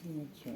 আচ্ছা,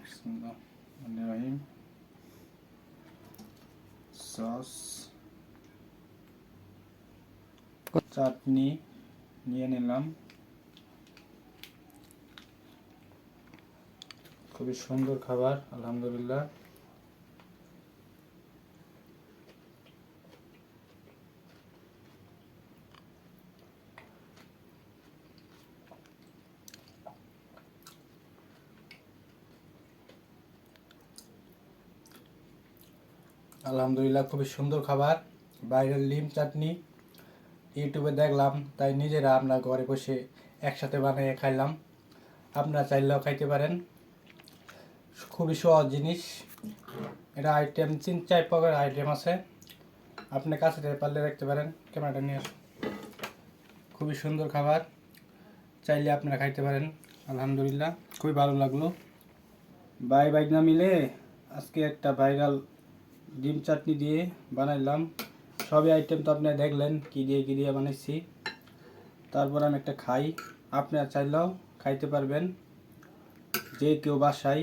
বিসমিল্লাহির সস চাটনি নিয়ে নিলাম। খুবই সুন্দর খাবার, আলহামদুলিল্লাহ। আলহামদুলিল্লাহ, খুবই সুন্দর খাবার। বাইরের লিম চাটনি ইউটিউবে দেখলাম, তাই নিজেরা আমরা ঘরে বসে একসাথে বানিয়ে খাইলাম। আপনারা চাইলেও খাইতে পারেন। খুবই সহজ জিনিস। এটা আইটেম 3-4 প্রকার আইটেম আছে। আপনি কাছে থেকে পারলে রাখতে পারেন। ক্যামেরাটা নিয়ে আসুন। খুবই সুন্দর খাবার, চাইলে আপনারা খাইতে পারেন। আলহামদুলিল্লাহ, খুবই ভালো লাগলো। ভাই না মিলে আজকে একটা ভাইরাল ডিম চাটনি দিয়ে বানাইলাম। সবই আইটেম তো আপনারা দেখলেন কী দিয়ে বানাইছি। তারপর আমি একটা খাই, আপনারা চাইলেও খাইতে পারবেন। যে কেউ বাসায়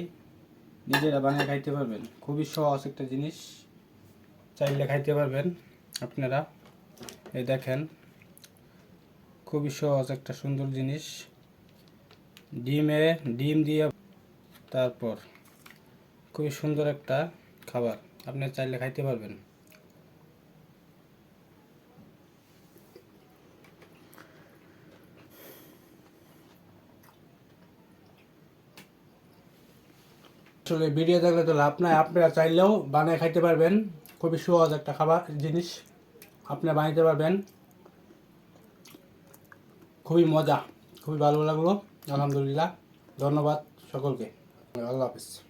নিজেরা বানিয়ে খাইতে পারবেন। খুবই সহজ একটা জিনিস, চাইলে খাইতে পারবেন আপনারা। এই দেখেন, খুবই সহজ একটা সুন্দর জিনিস। ডিম দিয়ে তারপর খুবই সুন্দর একটা খাবার, আপনি চাইলে খাইতে পারবেন। আসলে ভিডিও দেখলে তো লাভ নাই, আপনারা চাইলেও বানিয়ে খাইতে পারবেন। খুবই সহজ একটা খাবার জিনিস, আপনারা বানাইতে পারবেন। খুবই মজা, খুবই ভালো লাগলো। আলহামদুলিল্লাহ, ধন্যবাদ সকলকে। আল্লাহ হাফিজ।